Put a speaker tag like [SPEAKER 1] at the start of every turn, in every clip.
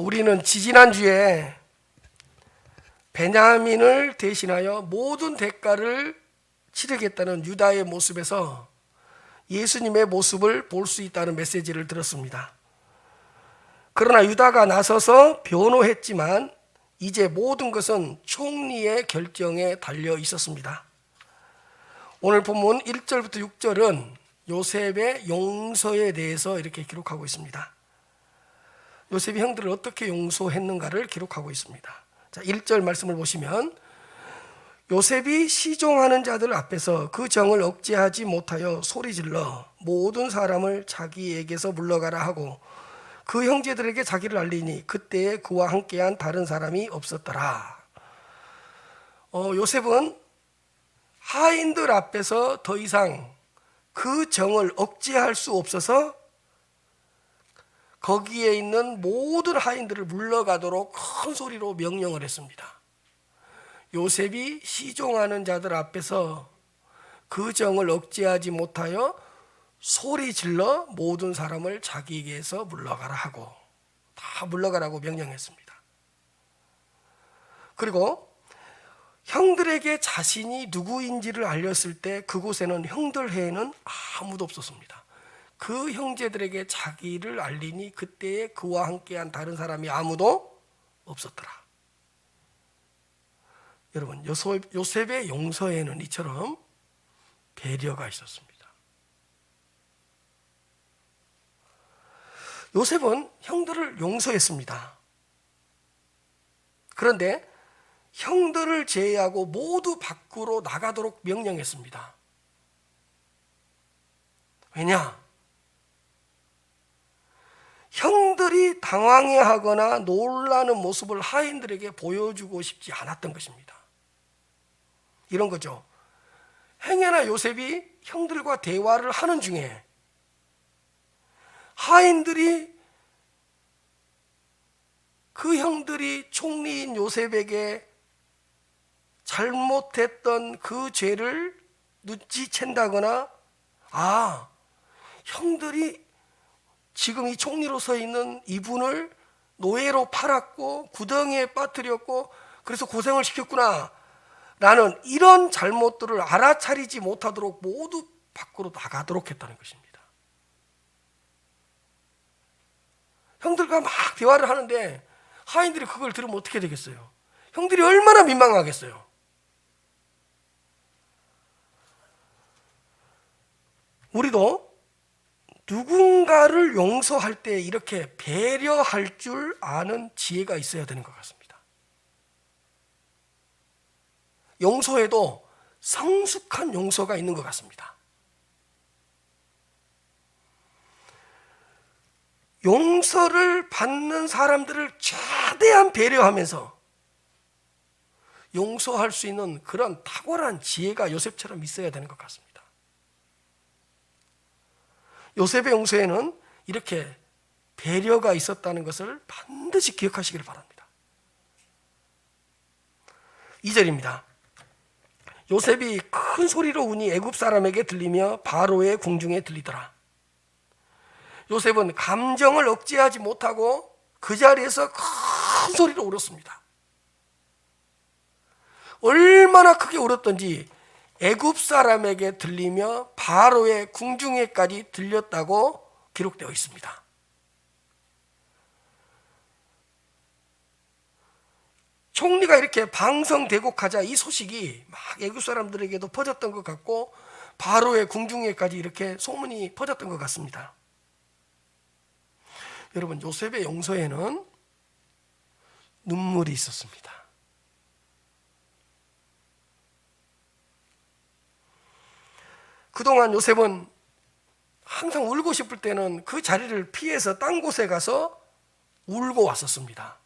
[SPEAKER 1] 우리는 지지난주에 베냐민을 대신하여 모든 대가를 치르겠다는 유다의 모습에서 예수님의 모습을 볼 수 있다는 메시지를 들었습니다. 그러나 유다가 나서서 변호했지만 이제 모든 것은 총리의 결정에 달려 있었습니다. 오늘 본문 1절부터 6절은 요셉의 용서에 대해서 이렇게 기록하고 있습니다. 요셉이 형들을 어떻게 용서했는가를 기록하고 있습니다. 자, 1절 말씀을 보시면 요셉이 시종하는 자들 앞에서 그 정을 억제하지 못하여 소리질러 모든 사람을 자기에게서 물러가라 하고 그 형제들에게 자기를 알리니 그때에 그와 함께한 다른 사람이 없었더라. 요셉은 하인들 앞에서 더 이상 그 정을 억제할 수 없어서 거기에 있는 모든 하인들을 물러가도록 큰 소리로 명령을 했습니다. 요셉이 시종하는 자들 앞에서 그 정을 억제하지 못하여 소리 질러 모든 사람을 자기에게서 물러가라 하고 다 물러가라고 명령했습니다. 그리고 형들에게 자신이 누구인지를 알렸을 때 그곳에는 형들 외에는 아무도 없었습니다. 그 형제들에게 자기를 알리니 그때에 그와 함께한 다른 사람이 아무도 없었더라. 여러분, 요셉의 용서에는 이처럼 배려가 있었습니다. 요셉은 형들을 용서했습니다. 그런데 형들을 제외하고 모두 밖으로 나가도록 명령했습니다. 왜냐? 형들이 당황해하거나 놀라는 모습을 하인들에게 보여주고 싶지 않았던 것입니다. 이런 거죠. 행여나 요셉이 형들과 대화를 하는 중에 하인들이 그 형들이 총리인 요셉에게 잘못했던 그 죄를 눈치챈다거나 형들이 지금 이 총리로 서 있는 이분을 노예로 팔았고 구덩이에 빠뜨렸고 그래서 고생을 시켰구나 라는 이런 잘못들을 알아차리지 못하도록 모두 밖으로 나가도록 했다는 것입니다. 형들과 막 대화를 하는데 하인들이 그걸 들으면 어떻게 되겠어요? 형들이 얼마나 민망하겠어요? 우리도 누군가를 용서할 때 이렇게 배려할 줄 아는 지혜가 있어야 되는 것 같습니다. 용서에도 성숙한 용서가 있는 것 같습니다. 용서를 받는 사람들을 최대한 배려하면서 용서할 수 있는 그런 탁월한 지혜가 요셉처럼 있어야 되는 것 같습니다. 요셉의 용서에는 이렇게 배려가 있었다는 것을 반드시 기억하시길 바랍니다. 2절입니다. 요셉이 큰 소리로 우니 애굽 사람에게 들리며 바로의 궁중에 들리더라. 요셉은 감정을 억제하지 못하고 그 자리에서 큰 소리로 울었습니다. 얼마나 크게 울었던지 애굽 사람에게 들리며 바로의 궁중에까지 들렸다고 기록되어 있습니다. 총리가 이렇게 방성대곡하자 이 소식이 막 애굽 사람들에게도 퍼졌던 것 같고 바로의 궁중에까지 이렇게 소문이 퍼졌던 것 같습니다. 여러분, 요셉의 용서에는 눈물이 있었습니다. 그동안 요셉은 항상 울고 싶을 때는 그 자리를 피해서 딴 곳에 가서 울고 왔었습니다.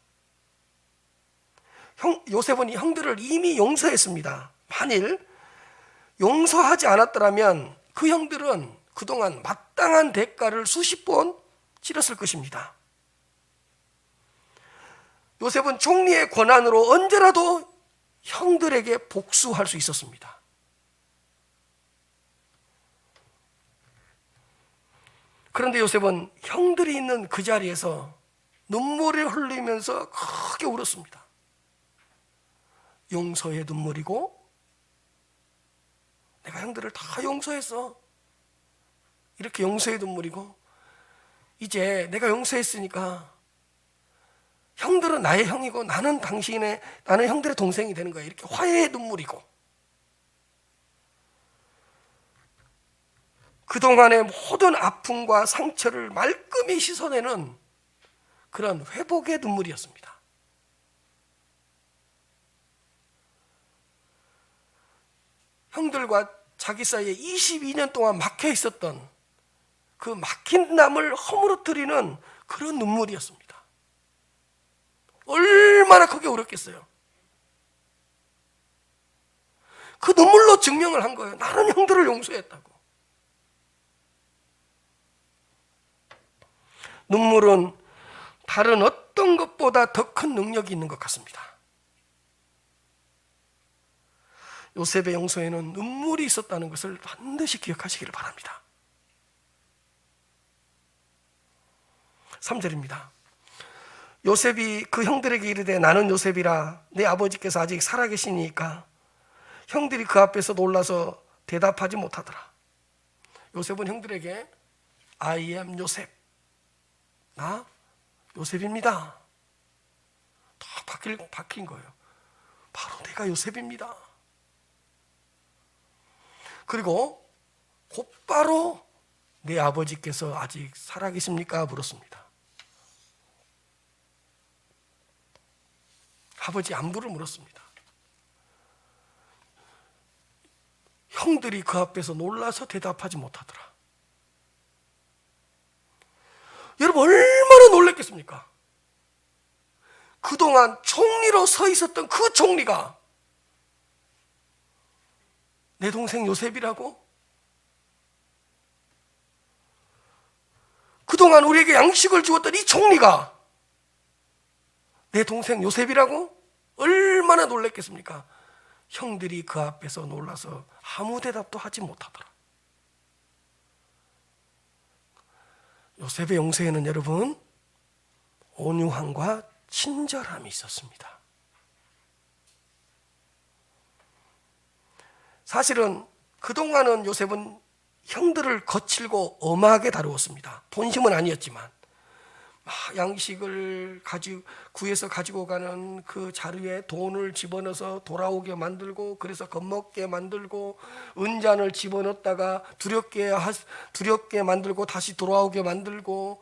[SPEAKER 1] 요셉은 이 형들을 이미 용서했습니다. 만일 용서하지 않았더라면 그 형들은 그동안 마땅한 대가를 수십 번 치렀을 것입니다. 요셉은 총리의 권한으로 언제라도 형들에게 복수할 수 있었습니다. 그런데 요셉은 형들이 있는 그 자리에서 눈물을 흘리면서 크게 울었습니다. 용서의 눈물이고, 내가 형들을 다 용서했어. 이렇게 용서의 눈물이고, 이제 내가 용서했으니까 형들은 나의 형이고 나는 형들의 동생이 되는 거야. 이렇게 화해의 눈물이고, 그동안의 모든 아픔과 상처를 말끔히 씻어내는 그런 회복의 눈물이었습니다. 형들과 자기 사이에 22년 동안 막혀 있었던 그 막힌 담을 허물어뜨리는 그런 눈물이었습니다. 얼마나 크게 울었겠어요. 그 눈물로 증명을 한 거예요. 나는 형들을 용서했다고. 눈물은 다른 어떤 것보다 더 큰 능력이 있는 것 같습니다. 요셉의 용서에는 눈물이 있었다는 것을 반드시 기억하시기를 바랍니다. 3절입니다. 요셉이 그 형들에게 이르되 나는 요셉이라 내 아버지께서 아직 살아계시니까 형들이 그 앞에서 놀라서 대답하지 못하더라. 요셉은 형들에게 I am 요셉, 나 요셉입니다. 다 박힌 거예요. 바로 내가 요셉입니다. 그리고 곧바로 내 아버지께서 아직 살아계십니까? 물었습니다. 아버지 안부를 물었습니다. 형들이 그 앞에서 놀라서 대답하지 못하더라. 여러분 얼마나 놀랐겠습니까? 그동안 총리로 서 있었던 그 총리가 내 동생 요셉이라고? 그동안 우리에게 양식을 주었던 이 총리가 내 동생 요셉이라고? 얼마나 놀랐겠습니까? 형들이 그 앞에서 놀라서 아무 대답도 하지 못하더라. 요셉의 용서에는 여러분 온유함과 친절함이 있었습니다. 사실은 그동안은 요셉은 형들을 거칠고 엄하게 다루었습니다. 본심은 아니었지만 양식을 구해서 가지고 가는 그 자루에 돈을 집어넣어서 돌아오게 만들고, 그래서 겁먹게 만들고, 은잔을 집어넣었다가 두렵게 만들고 다시 돌아오게 만들고,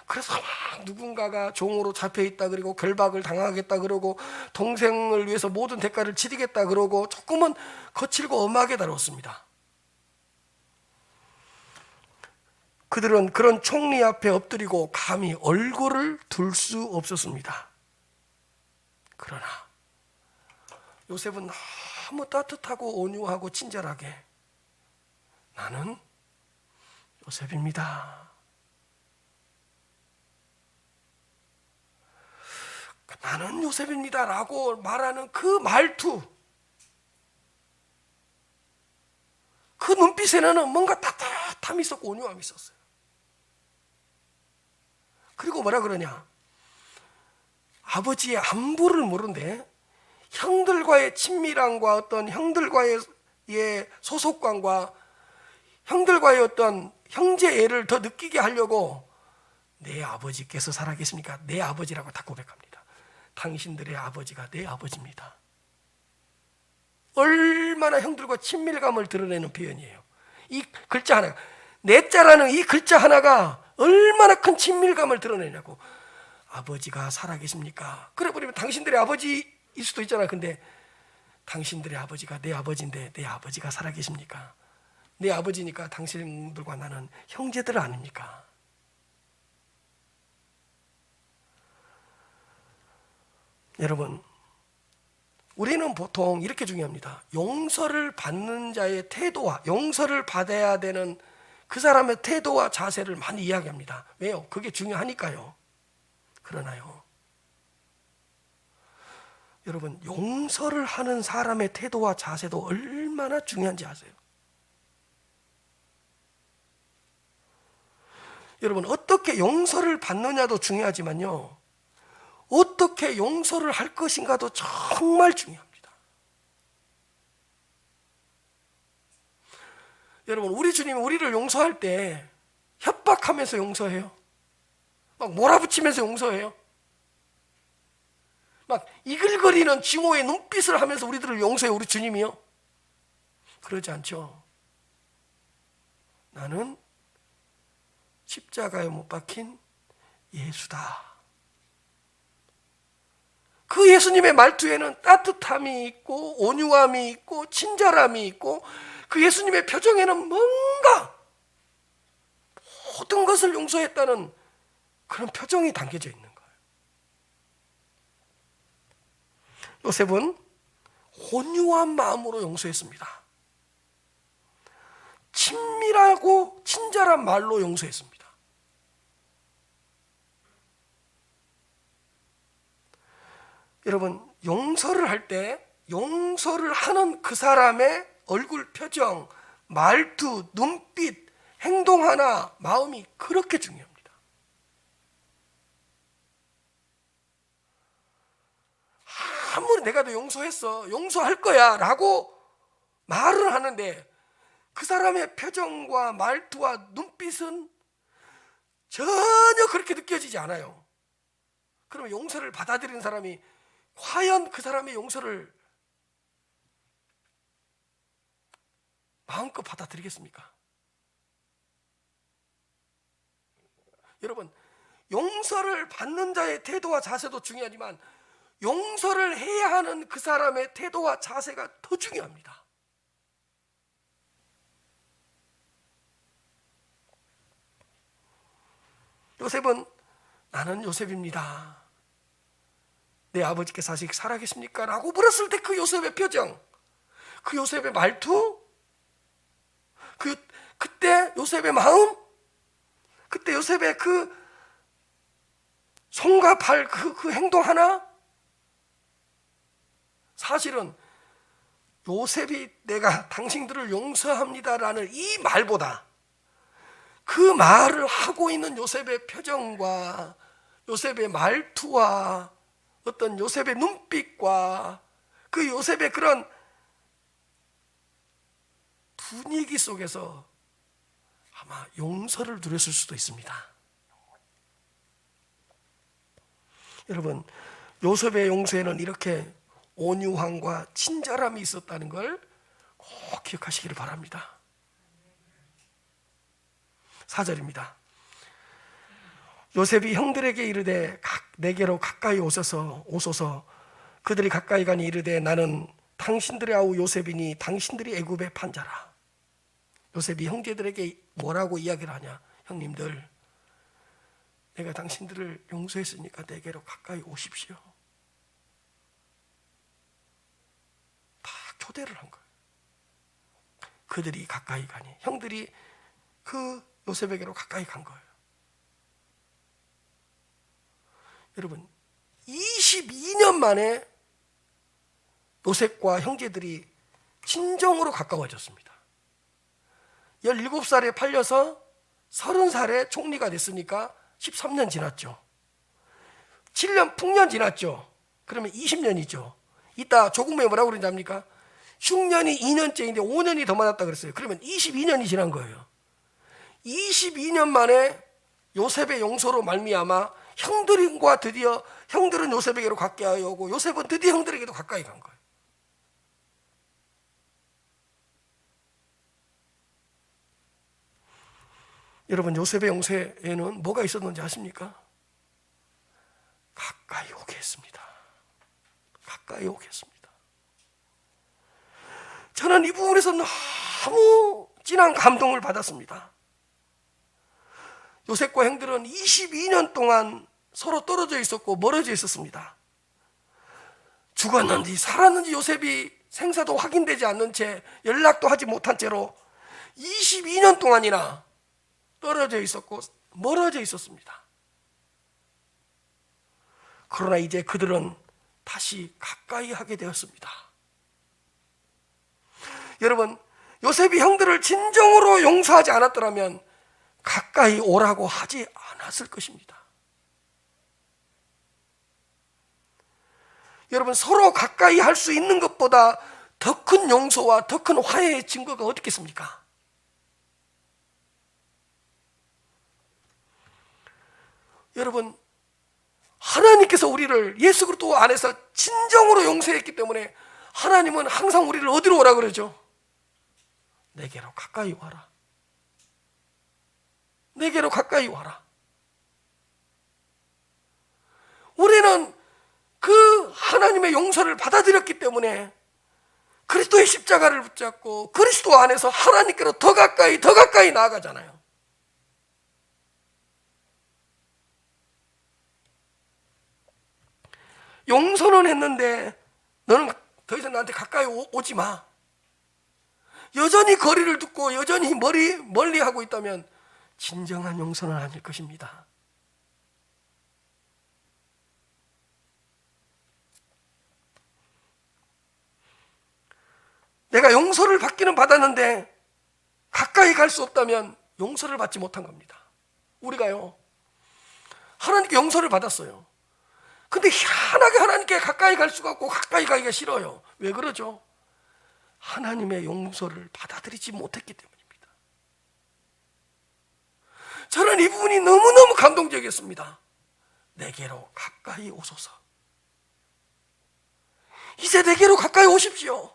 [SPEAKER 1] 그래서 막 누군가가 종으로 잡혀있다 그러고 결박을 당하겠다 그러고 동생을 위해서 모든 대가를 치르겠다 그러고 조금은 거칠고 엄하게 다뤘습니다. 그들은 그런 총리 앞에 엎드리고 감히 얼굴을 들 수 없었습니다. 그러나 요셉은 너무 따뜻하고 온유하고 친절하게 나는 요셉입니다. 나는 요셉입니다 라고 말하는 그 말투, 그 눈빛에는 뭔가 따뜻함이 있었고 온유함이 있었어요. 그리고 뭐라 그러냐, 아버지의 안부를 물은데 형들과의 친밀함과 어떤 형들과의 소속감과 형들과의 어떤 형제애를 더 느끼게 하려고 내 아버지께서 살아계십니까? 내 아버지라고 다 고백합니다. 당신들의 아버지가 내 아버지입니다. 얼마나 형들과 친밀감을 드러내는 표현이에요. 이 글자 하나가, 내자라는 이 글자 하나가 얼마나 큰 친밀감을 드러내냐고. 아버지가 살아계십니까? 그래 버리면 당신들의 아버지일 수도 있잖아. 근데 당신들의 아버지가 내 아버지인데 내 아버지가 살아계십니까? 내 아버지니까 당신들과 나는 형제들 아닙니까? 여러분, 우리는 보통 이렇게 중요합니다. 용서를 받는 자의 태도와 용서를 받아야 되는 그 사람의 태도와 자세를 많이 이야기합니다. 왜요? 그게 중요하니까요. 그러나요, 여러분, 용서를 하는 사람의 태도와 자세도 얼마나 중요한지 아세요? 여러분, 어떻게 용서를 받느냐도 중요하지만요, 어떻게 용서를 할 것인가도 정말 중요합니다. 여러분, 우리 주님이 우리를 용서할 때 협박하면서 용서해요? 막 몰아붙이면서 용서해요? 막 이글거리는 증오의 눈빛을 하면서 우리들을 용서해요, 우리 주님이요? 그러지 않죠. 나는 십자가에 못 박힌 예수다. 그 예수님의 말투에는 따뜻함이 있고 온유함이 있고 친절함이 있고 그 예수님의 표정에는 뭔가 모든 것을 용서했다는 그런 표정이 담겨져 있는 거예요. 요셉은 온유한 마음으로 용서했습니다. 친밀하고 친절한 말로 용서했습니다. 여러분, 용서를 할 때 용서를 하는 그 사람의 얼굴 표정, 말투, 눈빛, 행동 하나, 마음이 그렇게 중요합니다. 아무리 내가 너 용서했어, 용서할 거야 라고 말을 하는데 그 사람의 표정과 말투와 눈빛은 전혀 그렇게 느껴지지 않아요. 그러면 용서를 받아들이는 사람이 과연 그 사람의 용서를 마음껏 받아들이겠습니까? 여러분, 용서를 받는 자의 태도와 자세도 중요하지만 용서를 해야 하는 그 사람의 태도와 자세가 더 중요합니다. 요셉은 나는 요셉입니다. 내 아버지께서 아직 살아계십니까? 라고 물었을 때 그 요셉의 표정, 그 요셉의 말투, 그때 요셉의 마음, 그때 요셉의 그 손과 발, 그 행동 하나, 사실은 요셉이 내가 당신들을 용서합니다라는 이 말보다 그 말을 하고 있는 요셉의 표정과 요셉의 말투와 어떤 요셉의 눈빛과 그 요셉의 그런 분위기 속에서 아마 용서를 누렸을 수도 있습니다. 여러분, 요셉의 용서에는 이렇게 온유함과 친절함이 있었다는 걸 꼭 기억하시기를 바랍니다. 4절입니다. 요셉이 형들에게 이르되 내게로 가까이 오소서. 그들이 가까이 가니 이르되 나는 당신들의 아우 요셉이니 당신들이 애굽의 판자라. 요셉이 형제들에게 뭐라고 이야기를 하냐? 형님들, 내가 당신들을 용서했으니까 내게로 가까이 오십시오. 다 초대를 한 거예요. 그들이 가까이 가니 형들이 그 요셉에게로 가까이 간 거예요. 여러분, 22년 만에 요셉과 형제들이 진정으로 가까워졌습니다. 17살에 팔려서 30살에 총리가 됐으니까 13년 지났죠. 7년 풍년 지났죠. 그러면 20년이죠. 이따 조국에 뭐라고 그러는지 압니까? 흉년이 2년째인데 5년이 더 많았다 그랬어요. 그러면 22년이 지난 거예요. 22년 만에 요셉의 용서로 말미암아 형들과 드디어 형들은 요셉에게로 가까이 오고 요셉은 드디어 형들에게도 가까이 간 거예요. 여러분, 요셉의 용서에는 뭐가 있었는지 아십니까? 가까이 오게 했습니다. 가까이 오게 했습니다. 저는 이 부분에서 너무 진한 감동을 받았습니다. 요셉과 형들은 22년 동안 서로 떨어져 있었고 멀어져 있었습니다. 죽었는지 살았는지 요셉이 생사도 확인되지 않는 채 연락도 하지 못한 채로 22년 동안이나 떨어져 있었고 멀어져 있었습니다. 그러나 이제 그들은 다시 가까이 하게 되었습니다. 여러분, 요셉이 형들을 진정으로 용서하지 않았더라면 가까이 오라고 하지 않았을 것입니다. 여러분, 서로 가까이 할 수 있는 것보다 더 큰 용서와 더 큰 화해의 증거가 어디 있겠습니까? 여러분, 하나님께서 우리를 예수 그리스도 안에서 진정으로 용서했기 때문에 하나님은 항상 우리를 어디로 오라 그러죠? 내게로 가까이 와라. 내게로 가까이 와라. 우리는 그 하나님의 용서를 받아들였기 때문에 그리스도의 십자가를 붙잡고 그리스도 안에서 하나님께로 더 가까이 나아가잖아요. 용서는 했는데 너는 더 이상 나한테 가까이 오지 마. 여전히 거리를 두고 여전히 멀리 하고 있다면 진정한 용서는 아닐 것입니다. 내가 용서를 받기는 받았는데 가까이 갈 수 없다면 용서를 받지 못한 겁니다. 우리가요, 하나님께 용서를 받았어요. 근데 희한하게 하나님께 가까이 갈 수가 없고 가까이 가기가 싫어요. 왜 그러죠? 하나님의 용서를 받아들이지 못했기 때문입니다. 저는 이 부분이 너무너무 감동적이었습니다. 내게로 가까이 오소서. 이제 내게로 가까이 오십시오.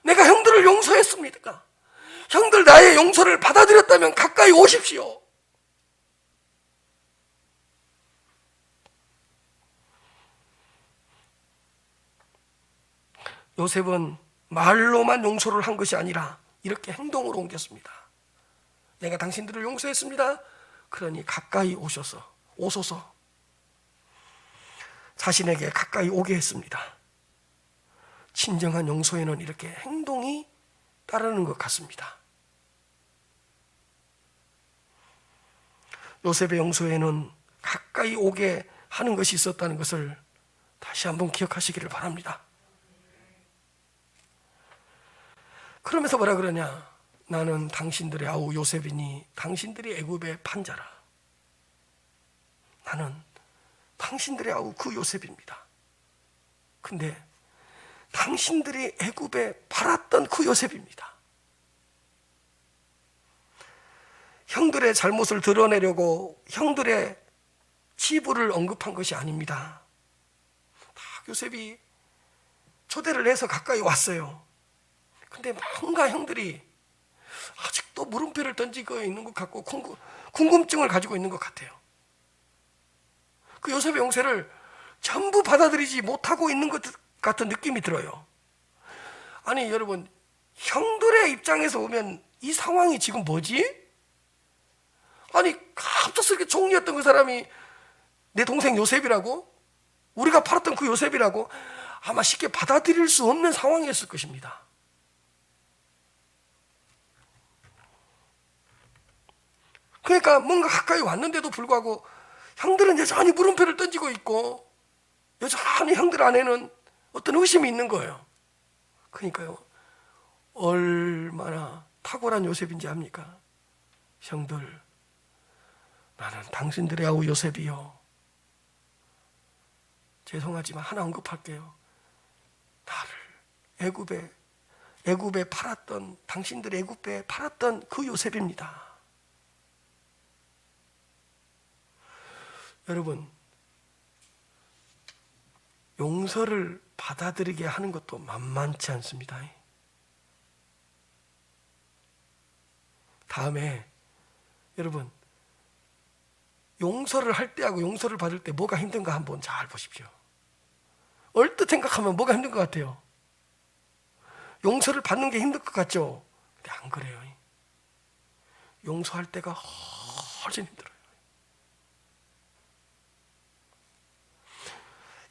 [SPEAKER 1] 내가 형들을 용서했습니까? 형들 나의 용서를 받아들였다면 가까이 오십시오. 요셉은 말로만 용서를 한 것이 아니라 이렇게 행동으로 옮겼습니다. 내가 당신들을 용서했습니다. 그러니 가까이 오소서. 자신에게 가까이 오게 했습니다. 진정한 용서에는 이렇게 행동이 따르는 것 같습니다. 요셉의 용서에는 가까이 오게 하는 것이 있었다는 것을 다시 한번 기억하시기를 바랍니다. 그러면서 뭐라 그러냐? 나는 당신들의 아우 요셉이니 당신들이 애굽의 판자라. 나는 당신들의 아우 그 요셉입니다. 근데 당신들이 애굽에 팔았던 그 요셉입니다. 형들의 잘못을 드러내려고 형들의 치부를 언급한 것이 아닙니다. 다 요셉이 초대를 해서 가까이 왔어요. 근데 뭔가 형들이 아직도 물음표를 던지고 있는 것 같고 궁금증을 가지고 있는 것 같아요. 그 요셉의 용서를 전부 받아들이지 못하고 있는 것 같은 느낌이 들어요. 아니 여러분, 형들의 입장에서 보면 이 상황이 지금 뭐지? 아니 갑작스럽게 총리였던 그 사람이 내 동생 요셉이라고? 우리가 팔았던 그 요셉이라고? 아마 쉽게 받아들일 수 없는 상황이었을 것입니다. 그러니까 뭔가 가까이 왔는데도 불구하고 형들은 여전히 물음표를 던지고 있고 여전히 형들 안에는 어떤 의심이 있는 거예요. 그러니까요, 얼마나 탁월한 요셉인지 압니까? 형들, 나는 당신들의 아우 요셉이요. 죄송하지만 하나 언급할게요. 나를 애굽에 팔았던, 당신들 애굽에 팔았던 그 요셉입니다. 여러분, 용서를 받아들이게 하는 것도 만만치 않습니다. 다음에 여러분, 용서를 할 때하고 용서를 받을 때 뭐가 힘든가 한번 잘 보십시오. 얼뜻 생각하면 뭐가 힘든 것 같아요? 용서를 받는 게 힘들 것 같죠? 근데 안 그래요. 용서할 때가 훨씬 힘들어요.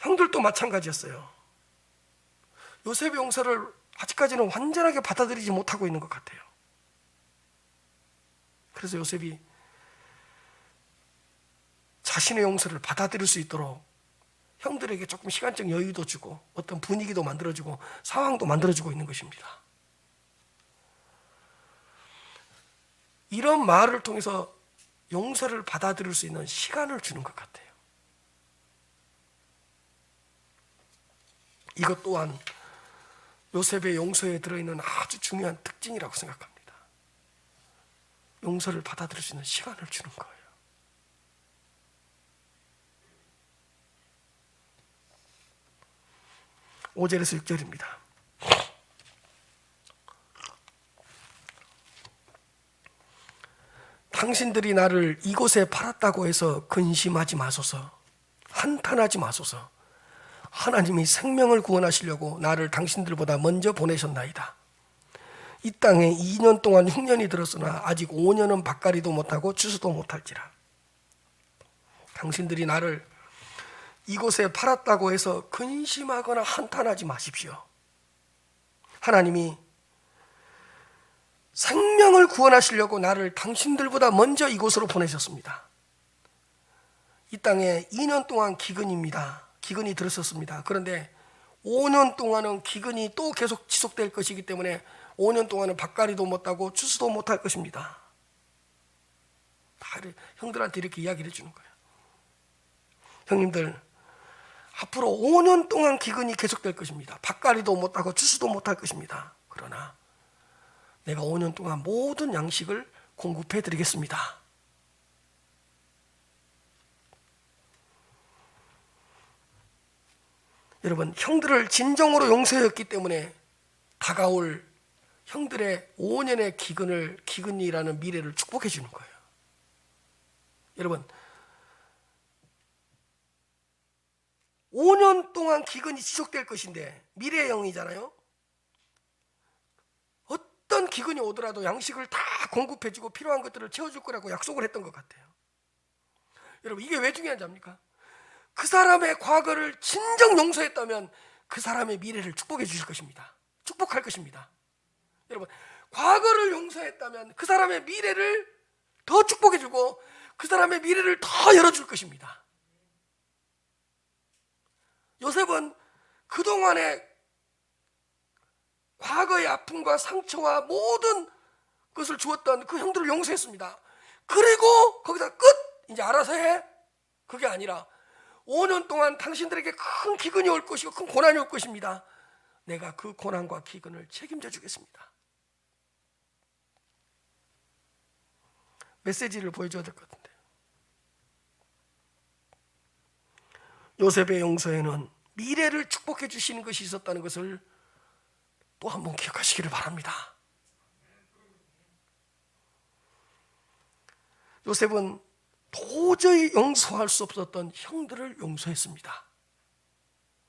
[SPEAKER 1] 형들도 마찬가지였어요. 요셉의 용서를 아직까지는 완전하게 받아들이지 못하고 있는 것 같아요. 그래서 요셉이 자신의 용서를 받아들일 수 있도록 형들에게 조금 시간적 여유도 주고 어떤 분위기도 만들어주고 상황도 만들어주고 있는 것입니다. 이런 말을 통해서 용서를 받아들일 수 있는 시간을 주는 것 같아요. 이것 또한 요셉의 용서에 들어있는 아주 중요한 특징이라고 생각합니다. 용서를 받아들일 수 있는 시간을 주는 거예요. (5절에서 6절입니다) 당신들이 나를 이곳에 팔았다고 해서 근심하지 마소서. 한탄하지 마소서. 하나님이 생명을 구원하시려고 나를 당신들보다 먼저 보내셨나이다. 이 땅에 2년 동안 흉년이 들었으나 아직 5년은 밭갈이도 못하고 추수도 못할지라. 당신들이 나를 이곳에 팔았다고 해서 근심하거나 한탄하지 마십시오. 하나님이 생명을 구원하시려고 나를 당신들보다 먼저 이곳으로 보내셨습니다. 이 땅에 2년 동안 기근입니다. 기근이 들었었습니다. 그런데 5년 동안은 기근이 또 계속 지속될 것이기 때문에 5년 동안은 밭갈이도 못하고 추수도 못할 것입니다. 다 형들한테 이렇게 이야기를 해주는 거예요. 형님들, 앞으로 5년 동안 기근이 계속될 것입니다. 밭갈이도 못하고 추수도 못할 것입니다. 그러나 내가 5년 동안 모든 양식을 공급해 드리겠습니다. 여러분, 형들을 진정으로 용서했기 때문에 다가올 형들의 5년의 기근이라는 미래를 축복해 주는 거예요. 여러분, 5년 동안 기근이 지속될 것인데 미래의 영이잖아요. 어떤 기근이 오더라도 양식을 다 공급해주고 필요한 것들을 채워줄 거라고 약속을 했던 것 같아요. 여러분, 이게 왜 중요한지 압니까? 그 사람의 과거를 진정 용서했다면 그 사람의 미래를 축복해 주실 것입니다. 축복할 것입니다. 여러분, 과거를 용서했다면 그 사람의 미래를 더 축복해 주고 그 사람의 미래를 더 열어줄 것입니다. 요셉은 그동안의 과거의 아픔과 상처와 모든 것을 주었던 그 형들을 용서했습니다. 그리고 거기다 끝! 이제 알아서 해? 그게 아니라 5년 동안 당신들에게 큰 기근이 올 것이고 큰 고난이 올 것입니다. 내가 그 고난과 기근을 책임져 주겠습니다. 메시지를 보여줘야 될 것 같은데요. 요셉의 용서에는 미래를 축복해 주시는 것이 있었다는 것을 또 한 번 기억하시기를 바랍니다. 요셉은 도저히 용서할 수 없었던 형들을 용서했습니다.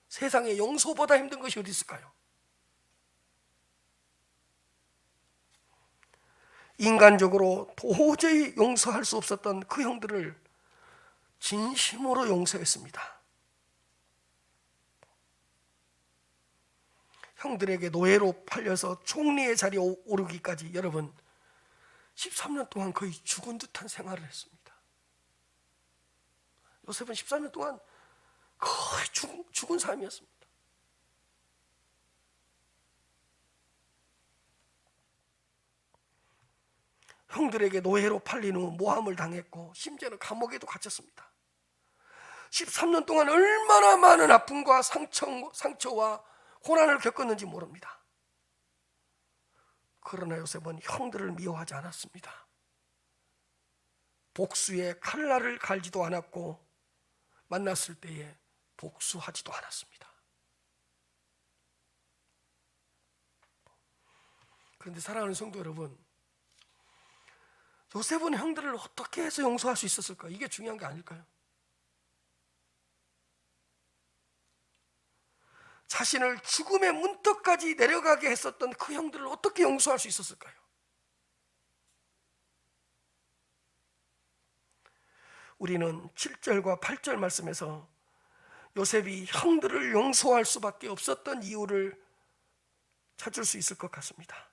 [SPEAKER 1] 세상에 용서보다 힘든 것이 어디 있을까요? 인간적으로 도저히 용서할 수 없었던 그 형들을 진심으로 용서했습니다. 형들에게 노예로 팔려서 총리의 자리에 오르기까지 여러분 13년 동안 거의 죽은 듯한 생활을 했습니다. 요셉은 13년 동안 거의 죽은 삶이었습니다. 형들에게 노예로 팔린 후 모함을 당했고 심지어는 감옥에도 갇혔습니다. 13년 동안 얼마나 많은 아픔과 상처와 고난을 겪었는지 모릅니다. 그러나 요셉은 형들을 미워하지 않았습니다. 복수의 칼날을 갈지도 않았고 만났을 때에 복수하지도 않았습니다. 그런데 사랑하는 성도 여러분, 요셉은 형들을 어떻게 해서 용서할 수 있었을까? 이게 중요한 게 아닐까요? 자신을 죽음의 문턱까지 내려가게 했었던 그 형들을 어떻게 용서할 수 있었을까요? 우리는 7절과 8절 말씀에서 요셉이 형들을 용서할 수밖에 없었던 이유를 찾을 수 있을 것 같습니다.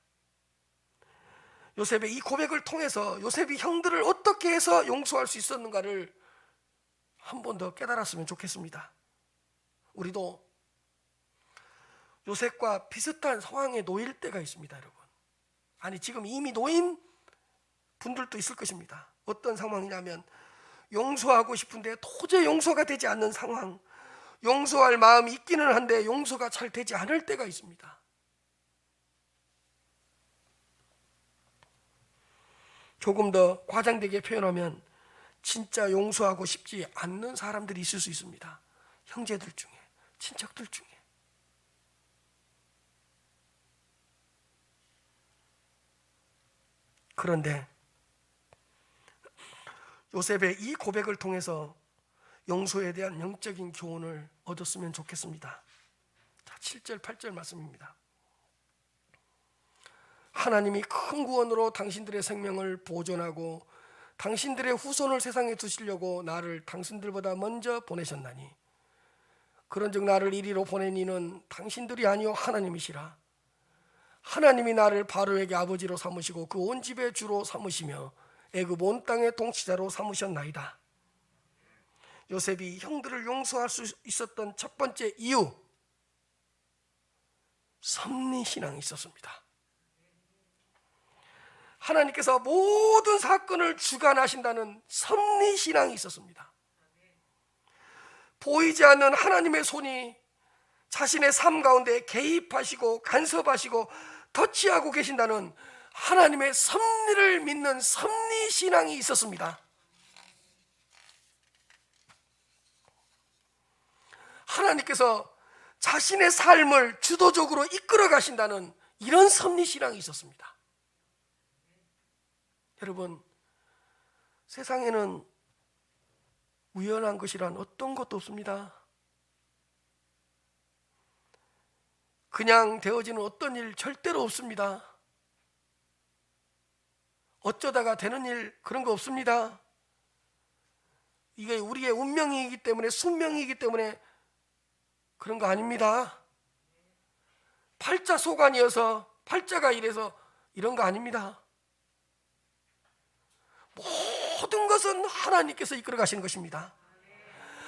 [SPEAKER 1] 요셉의 이 고백을 통해서 요셉이 형들을 어떻게 해서 용서할 수 있었는가를 한 번 더 깨달았으면 좋겠습니다. 우리도 요셉과 비슷한 상황에 놓일 때가 있습니다, 여러분. 아니, 지금 이미 놓인 분들도 있을 것입니다. 어떤 상황이냐면 용서하고 싶은데 도저히 용서가 되지 않는 상황, 용서할 마음이 있기는 한데 용서가 잘 되지 않을 때가 있습니다. 조금 더 과장되게 표현하면 진짜 용서하고 싶지 않는 사람들이 있을 수 있습니다. 형제들 중에, 친척들 중에. 그런데 요셉의 이 고백을 통해서 용서에 대한 영적인 교훈을 얻었으면 좋겠습니다. 자, 7절, 8절 말씀입니다. 하나님이 큰 구원으로 당신들의 생명을 보존하고 당신들의 후손을 세상에 두시려고 나를 당신들보다 먼저 보내셨나니 그런즉 나를 이리로 보낸 이는 당신들이 아니요 하나님이시라. 하나님이 나를 바로에게 아버지로 삼으시고 그 온 집의 주로 삼으시며 애굽 온 땅의 통치자로 삼으셨나이다. 요셉이 형들을 용서할 수 있었던 첫 번째 이유, 섭리신앙이 있었습니다. 하나님께서 모든 사건을 주관하신다는 섭리신앙이 있었습니다. 보이지 않는 하나님의 손이 자신의 삶 가운데 개입하시고 간섭하시고 터치하고 계신다는 하나님의 섭리를 믿는 섭리신앙이 있었습니다. 하나님께서 자신의 삶을 주도적으로 이끌어 가신다는 이런 섭리신앙이 있었습니다. 여러분, 세상에는 우연한 것이란 어떤 것도 없습니다. 그냥 되어지는 어떤 일 절대로 없습니다. 어쩌다가 되는 일 그런 거 없습니다. 이게 우리의 운명이기 때문에, 숙명이기 때문에 그런 거 아닙니다. 팔자 소관이어서, 팔자가 이래서 이런 거 아닙니다. 모든 것은 하나님께서 이끌어 가시는 것입니다.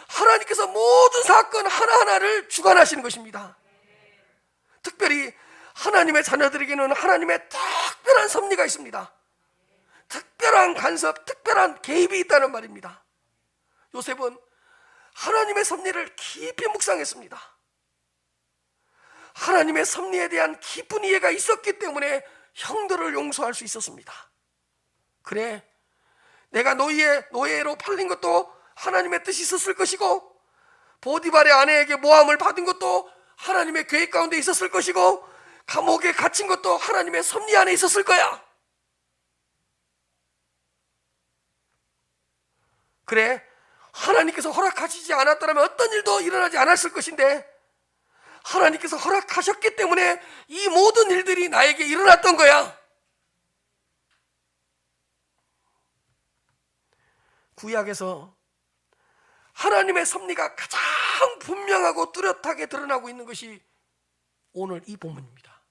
[SPEAKER 1] 하나님께서 모든 사건 하나하나를 주관하시는 것입니다. 특별히 하나님의 자녀들에게는 하나님의 특별한 섭리가 있습니다. 특별한 간섭, 특별한 개입이 있다는 말입니다. 요셉은 하나님의 섭리를 깊이 묵상했습니다. 하나님의 섭리에 대한 깊은 이해가 있었기 때문에 형들을 용서할 수 있었습니다. 그래, 내가 노예로 팔린 것도 하나님의 뜻이 있었을 것이고, 보디발의 아내에게 모함을 받은 것도 하나님의 계획 가운데 있었을 것이고, 감옥에 갇힌 것도 하나님의 섭리 안에 있었을 거야. 그래, 하나님께서 허락하시지 않았더라면 어떤 일도 일어나지 않았을 것인데 하나님께서 허락하셨기 때문에 이 모든 일들이 나에게 일어났던 거야. 구약에서 하나님의 섭리가 가장 분명하고 뚜렷하게 드러나고 있는 것이 오늘 이 본문입니다.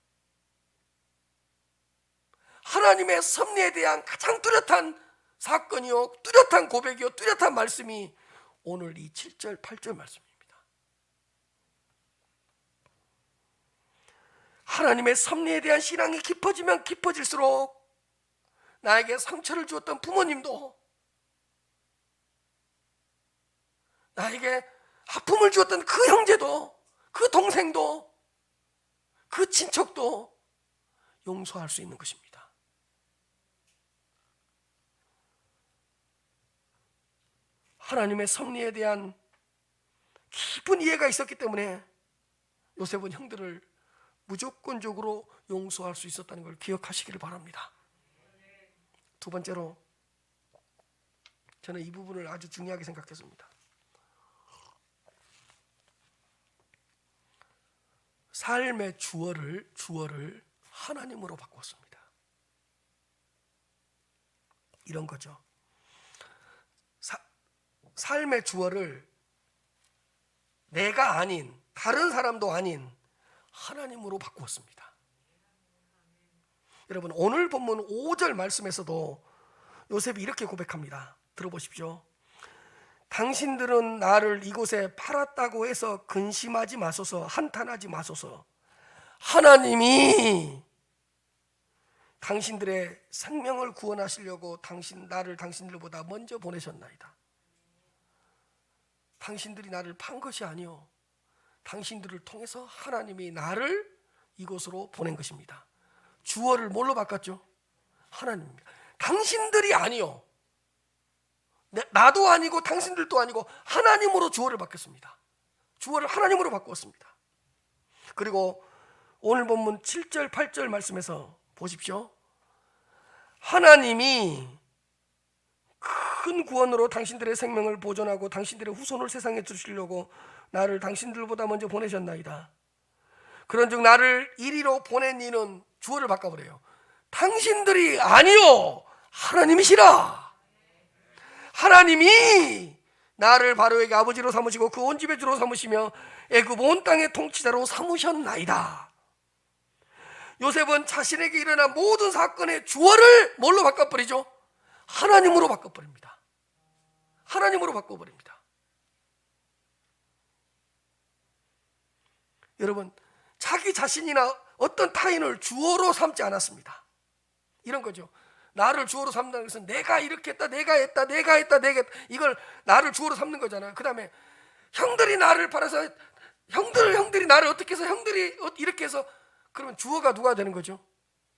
[SPEAKER 1] 하나님의 섭리에 대한 가장 뚜렷한 사건이요, 뚜렷한 고백이요, 뚜렷한 말씀이 오늘 이 7절, 8절 말씀입니다. 하나님의 섭리에 대한 신앙이 깊어지면 깊어질수록 나에게 상처를 주었던 부모님도, 나에게 아픔을 주었던 그 형제도, 그 동생도, 그 친척도 용서할 수 있는 것입니다. 하나님의 섭리에 대한 깊은 이해가 있었기 때문에 요셉은 형들을 무조건적으로 용서할 수 있었다는 걸 기억하시기를 바랍니다. 두 번째로, 저는 이 부분을 아주 중요하게 생각했습니다. 삶의 주어를 하나님으로 바꿨습니다. 이런 거죠. 삶의 주어를 내가 아닌, 다른 사람도 아닌 하나님으로 바꾸었습니다. 여러분, 오늘 본문 5절 말씀에서도 요셉이 이렇게 고백합니다. 들어보십시오. 당신들은 나를 이곳에 팔았다고 해서 근심하지 마소서, 한탄하지 마소서. 하나님이 당신들의 생명을 구원하시려고 나를 당신들보다 먼저 보내셨나이다. 당신들이 나를 판 것이 아니요 당신들을 통해서 하나님이 나를 이곳으로 보낸 것입니다. 주어를 뭘로 바꿨죠? 하나님입니다. 당신들이 아니요 나도 아니고 당신들도 아니고 하나님으로 주어를 바꿨습니다. 주어를 하나님으로 바꾸었습니다. 그리고 오늘 본문 7절 8절 말씀에서 보십시오. 하나님이 큰 구원으로 당신들의 생명을 보존하고 당신들의 후손을 세상에 주시려고 나를 당신들보다 먼저 보내셨나이다. 그런즉 나를 이리로 보낸 이는 주어를 바꿔버려요. 당신들이 아니요 하나님이시라. 하나님이 나를 바로에게 아버지로 삼으시고 그 온 집의 주로 삼으시며 애굽 온 땅의 통치자로 삼으셨나이다. 요셉은 자신에게 일어난 모든 사건의 주어를 뭘로 바꿔버리죠? 하나님으로 바꿔버립니다. 하나님으로 바꿔버립니다. 여러분, 자기 자신이나 어떤 타인을 주어로 삼지 않았습니다. 이런 거죠. 나를 주어로 삼는다는 것은 내가 이렇게 했다, 내가 했다, 이걸 나를 주어로 삼는 거잖아요. 그 다음에 형들이 나를 팔아서 형들이 나를 어떻게 해서 형들이 이렇게 해서 그러면 주어가 누가 되는 거죠?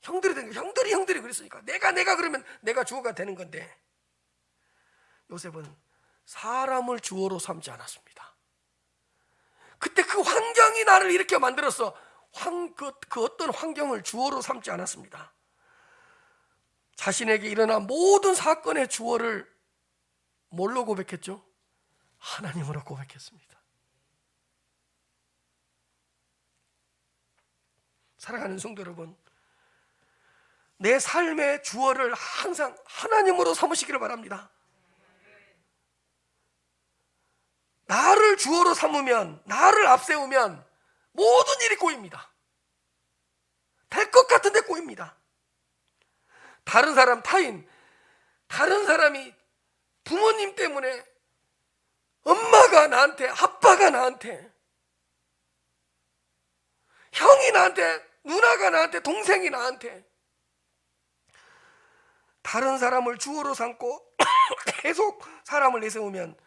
[SPEAKER 1] 형들이 되는 거죠. 형들이 그랬으니까 내가 그러면 내가 주어가 되는 건데, 요셉은 사람을 주어로 삼지 않았습니다. 그때 그 환경이 나를 이렇게 만들었어. 그 어떤 환경을 주어로 삼지 않았습니다. 자신에게 일어난 모든 사건의 주어를 뭘로 고백했죠? 하나님으로 고백했습니다. 사랑하는 성도 여러분, 내 삶의 주어를 항상 하나님으로 삼으시기를 바랍니다. 나를 주어로 삼으면, 나를 앞세우면 모든 일이 꼬입니다. 될 것 같은데 꼬입니다. 다른 사람, 타인, 다른 사람이 부모님 때문에 엄마가 나한테, 아빠가 나한테, 형이 나한테, 누나가 나한테, 동생이 나한테 다른 사람을 주어로 삼고 계속 사람을 내세우면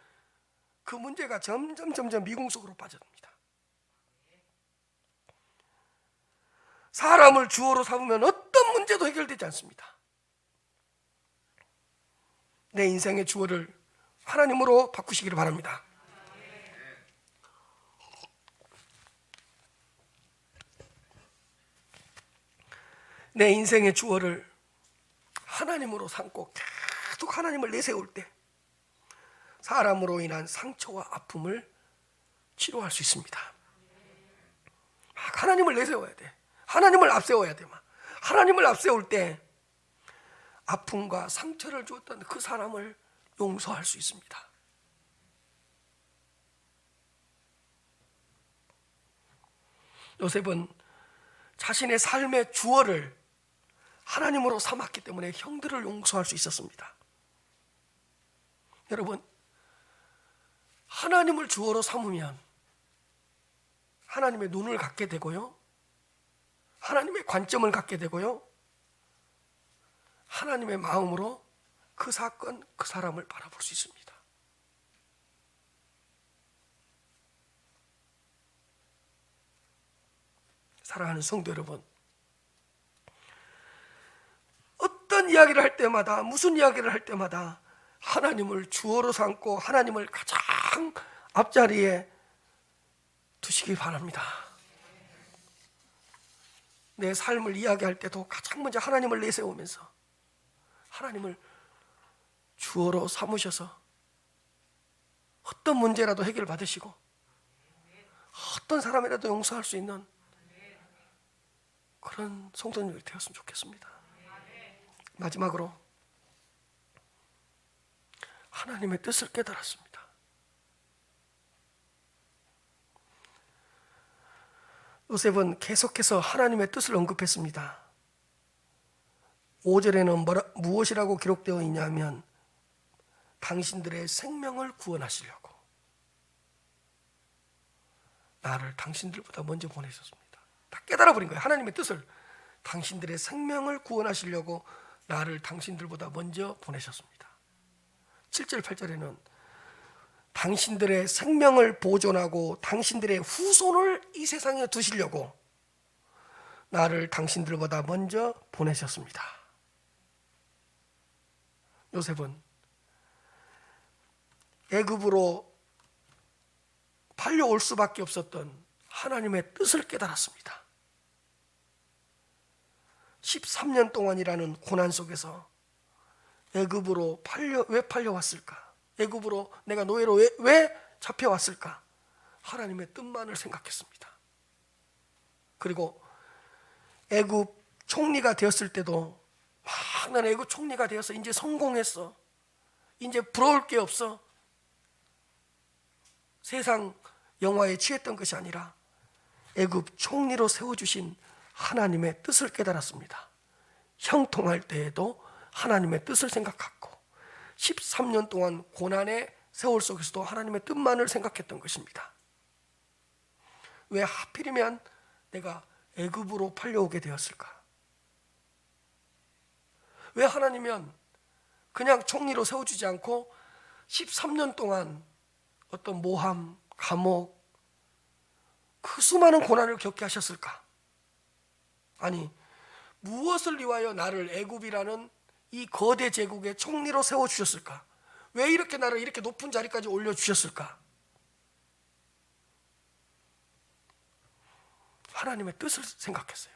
[SPEAKER 1] 그 문제가 점점 미궁 속으로 빠져듭니다. 사람을 주어로 삼으면 어떤 문제도 해결되지 않습니다. 내 인생의 주어를 하나님으로 바꾸시기를 바랍니다. 내 인생의 주어를 하나님으로 삼고 계속 하나님을 내세울 때 사람으로 인한 상처와 아픔을 치료할 수 있습니다. 하나님을 내세워야 돼. 하나님을 앞세워야 돼. 하나님을 앞세울 때 아픔과 상처를 주었던 그 사람을 용서할 수 있습니다. 요셉은 자신의 삶의 주어를 하나님으로 삼았기 때문에 형들을 용서할 수 있었습니다. 여러분, 하나님을 주어로 삼으면 하나님의 눈을 갖게 되고요, 하나님의 관점을 갖게 되고요, 하나님의 마음으로 그 사건, 그 사람을 바라볼 수 있습니다. 사랑하는 성도 여러분, 어떤 이야기를 할 때마다, 무슨 이야기를 할 때마다 하나님을 주어로 삼고 하나님을 가장 앞자리에 두시기 바랍니다. 내 삶을 이야기할 때도 가장 먼저 하나님을 내세우면서 하나님을 주어로 삼으셔서 어떤 문제라도 해결받으시고 어떤 사람이라도 용서할 수 있는 그런 성도님들이 되었으면 좋겠습니다. 마지막으로 하나님의 뜻을 깨달았습니다. 요셉은 계속해서 하나님의 뜻을 언급했습니다. 5절에는 무엇이라고 기록되어 있냐면 당신들의 생명을 구원하시려고 나를 당신들보다 먼저 보내셨습니다. 다 깨달아버린 거예요. 하나님의 뜻을. 당신들의 생명을 구원하시려고 나를 당신들보다 먼저 보내셨습니다. 7절 8절에는 당신들의 생명을 보존하고 당신들의 후손을 이 세상에 두시려고 나를 당신들보다 먼저 보내셨습니다. 요셉은 애굽으로 팔려올 수밖에 없었던 하나님의 뜻을 깨달았습니다. 13년 동안이라는 고난 속에서 애굽으로 왜 팔려왔을까? 애굽으로 내가 노예로 왜 잡혀왔을까? 하나님의 뜻만을 생각했습니다. 그리고 애굽 총리가 되었을 때도 나는 애굽 총리가 되어서 이제 성공했어, 이제 부러울 게 없어, 세상 영화에 취했던 것이 아니라 애굽 총리로 세워주신 하나님의 뜻을 깨달았습니다. 형통할 때에도 하나님의 뜻을 생각했고 13년 동안 고난의 세월 속에서도 하나님의 뜻만을 생각했던 것입니다. 왜 하필이면 내가 애굽으로 팔려오게 되었을까? 왜 하나님은 그냥 총리로 세워주지 않고 13년 동안 어떤 모함, 감옥, 그 수많은 고난을 겪게 하셨을까? 아니, 무엇을 위하여 나를 애굽이라는 이 거대 제국의 총리로 세워주셨을까? 왜 이렇게 나를 이렇게 높은 자리까지 올려주셨을까? 하나님의 뜻을 생각했어요.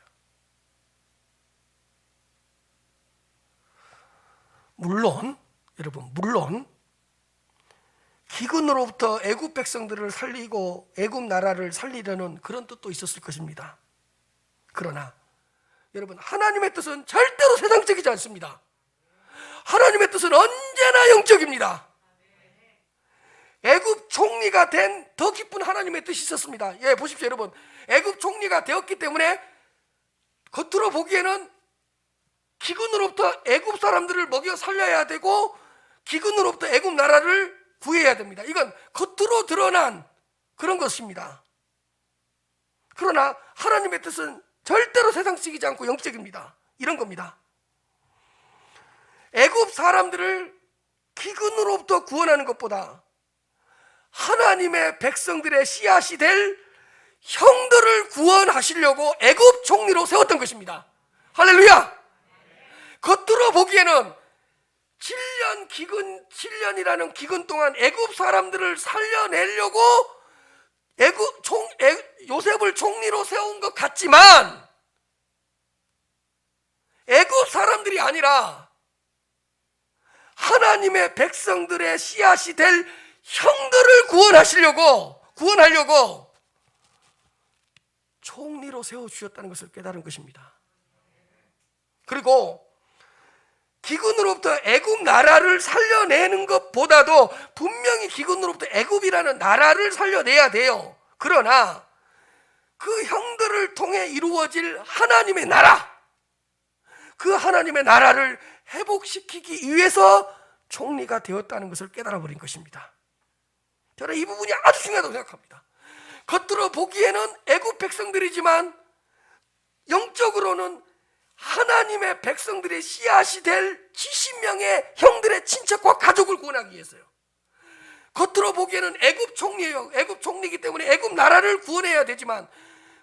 [SPEAKER 1] 물론 여러분, 기근으로부터 애굽 백성들을 살리고 애굽 나라를 살리려는 그런 뜻도 있었을 것입니다. 그러나 여러분, 하나님의 뜻은 절대로 세상적이지 않습니다. 하나님의 뜻은 언제나 영적입니다. 애굽 총리가 된 더 깊은 하나님의 뜻이 있었습니다. 예, 보십시오 여러분, 애굽 총리가 되었기 때문에 겉으로 보기에는 기근으로부터 애굽 사람들을 먹여 살려야 되고 기근으로부터 애굽 나라를 구해야 됩니다. 이건 겉으로 드러난 그런 것입니다. 그러나 하나님의 뜻은 절대로 세상적이지 않고 영적입니다. 이런 겁니다. 애굽 사람들을 기근으로부터 구원하는 것보다 하나님의 백성들의 씨앗이 될 형들을 구원하시려고 애굽 총리로 세웠던 것입니다. 할렐루야! 겉으로 보기에는 7년이라는 기근 동안 애굽 사람들을 살려내려고 요셉을 총리로 세운 것 같지만 애굽 사람들이 아니라 하나님의 백성들의 씨앗이 될 형들을 구원하려고 총리로 세워주셨다는 것을 깨달은 것입니다. 그리고 기근으로부터 애굽 나라를 살려내는 것보다도 분명히 기근으로부터 애굽이라는 나라를 살려내야 돼요. 그러나 그 형들을 통해 이루어질 하나님의 나라, 그 하나님의 나라를 회복시키기 위해서 총리가 되었다는 것을 깨달아버린 것입니다. 저는 이 부분이 아주 중요하다고 생각합니다. 겉으로 보기에는 애굽 백성들이지만 영적으로는 하나님의 백성들의 씨앗이 될 70명의 형들의 친척과 가족을 구원하기 위해서요. 겉으로 보기에는 애굽 총리예요. 애굽 총리이기 때문에 애굽 나라를 구원해야 되지만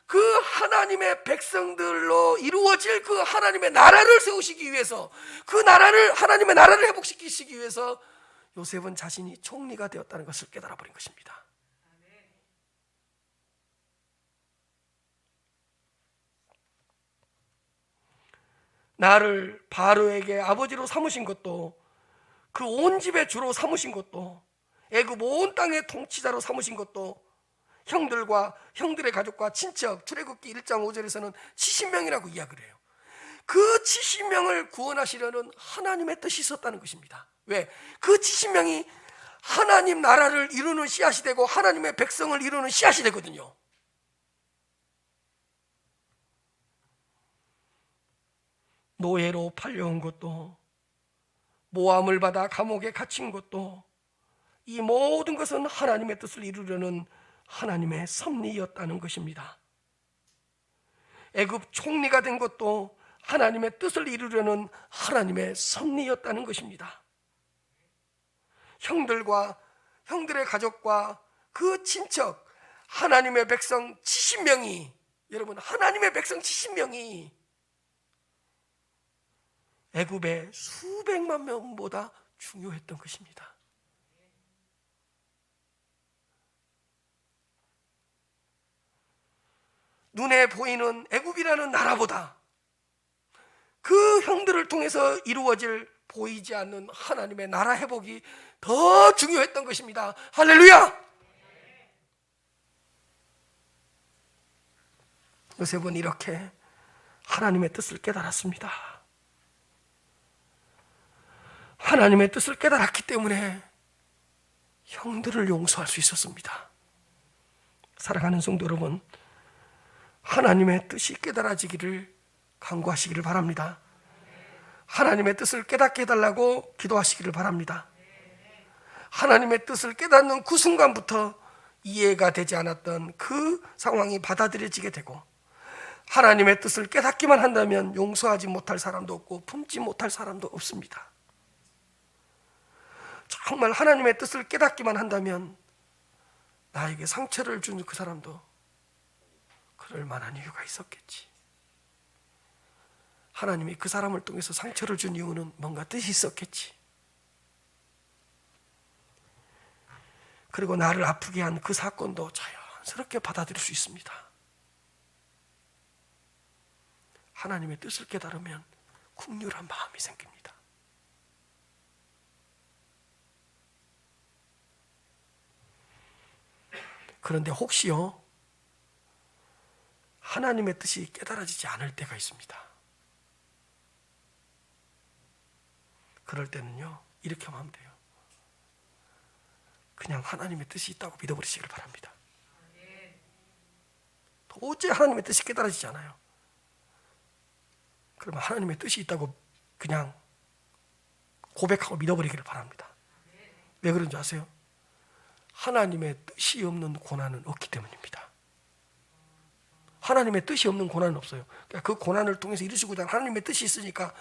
[SPEAKER 1] 그 하나님의 백성들로 이루어질 그 하나님의 나라를 세우시기 위해서, 그 나라를, 하나님의 나라를 회복시키시기 위해서 요셉은 자신이 총리가 되었다는 것을 깨달아버린 것입니다. 나를 바로에게 아버지로 삼으신 것도, 그 온 집의 주로 삼으신 것도, 애굽 온 땅의 통치자로 삼으신 것도 형들의 가족과 친척, 출애굽기 1장 5절에서는 70명이라고 이야기를 해요. 그 70명을 구원하시려는 하나님의 뜻이 있었다는 것입니다. 왜? 그 70명이 하나님 나라를 이루는 씨앗이 되고 하나님의 백성을 이루는 씨앗이 되거든요. 노예로 팔려온 것도, 모함을 받아 감옥에 갇힌 것도, 이 모든 것은 하나님의 뜻을 이루려는 하나님의 섭리였다는 것입니다. 애굽 총리가 된 것도 하나님의 뜻을 이루려는 하나님의 섭리였다는 것입니다. 형들과 형들의 가족과 그 친척 하나님의 백성 70명이, 여러분 하나님의 백성 70명이 애굽의 수백만 명보다 중요했던 것입니다. 눈에 보이는 애굽이라는 나라보다 그 형들을 통해서 이루어질 보이지 않는 하나님의 나라 회복이 더 중요했던 것입니다. 할렐루야! 요셉은 이렇게 하나님의 뜻을 깨달았습니다. 하나님의 뜻을 깨달았기 때문에 형들을 용서할 수 있었습니다. 사랑하는 성도 여러분, 하나님의 뜻이 깨달아지기를 간구하시기를 바랍니다. 하나님의 뜻을 깨닫게 해달라고 기도하시기를 바랍니다. 하나님의 뜻을 깨닫는 그 순간부터 이해가 되지 않았던 그 상황이 받아들여지게 되고, 하나님의 뜻을 깨닫기만 한다면 용서하지 못할 사람도 없고 품지 못할 사람도 없습니다. 정말 하나님의 뜻을 깨닫기만 한다면 나에게 상처를 준 그 사람도 그럴 만한 이유가 있었겠지. 하나님이 그 사람을 통해서 상처를 준 이유는 뭔가 뜻이 있었겠지. 그리고 나를 아프게 한 그 사건도 자연스럽게 받아들일 수 있습니다. 하나님의 뜻을 깨달으면 긍휼한 마음이 생깁니다. 그런데 혹시요, 하나님의 뜻이 깨달아지지 않을 때가 있습니다. 그럴 때는요, 이렇게 하면 돼요. 그냥 하나님의 뜻이 있다고 믿어버리시길 바랍니다. 도저히 하나님의 뜻이 깨달아지지 않아요. 그러면 하나님의 뜻이 있다고 그냥 고백하고 믿어버리기를 바랍니다. 왜 그런지 아세요? 하나님의 뜻이 없는 고난은 없기 때문입니다. 하나님의 뜻이 없는 고난은 없어요. 그러니까 그 고난을 통해서 이루시고자 하는 하나님의 뜻이 있으니까,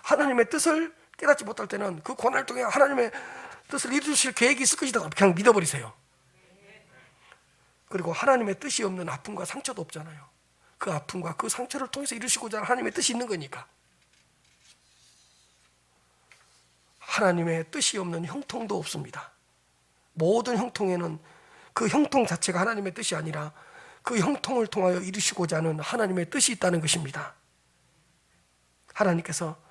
[SPEAKER 1] 하나님의 뜻을 깨닫지 못할 때는 그 고난을 통해 하나님의 뜻을 이루실 계획이 있을 것이다 그냥 믿어버리세요. 그리고 하나님의 뜻이 없는 아픔과 상처도 없잖아요. 그 아픔과 그 상처를 통해서 이루시고자 하는 하나님의 뜻이 있는 거니까. 하나님의 뜻이 없는 형통도 없습니다. 모든 형통에는 그 형통 자체가 하나님의 뜻이 아니라 그 형통을 통하여 이루시고자 하는 하나님의 뜻이 있다는 것입니다. 하나님께서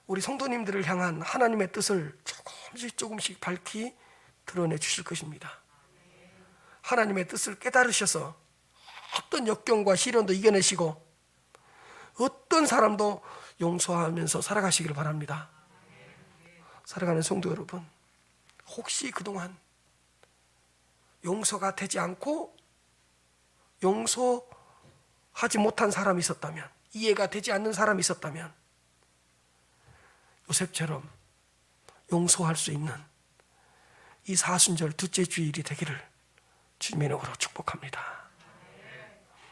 [SPEAKER 1] 우리 성도님들을 향한 하나님의 뜻을 조금씩 밝히 드러내 주실 것입니다. 하나님의 뜻을 깨달으셔서 어떤 역경과 시련도 이겨내시고 어떤 사람도 용서하면서 살아가시기를 바랍니다. 사랑하는 성도 여러분, 혹시 그동안 용서가 되지 않고 용서하지 못한 사람이 있었다면, 이해가 되지 않는 사람이 있었다면 요셉처럼 용서할 수 있는 이 사순절 둘째 주일이 되기를 주님의 이름으로 축복합니다.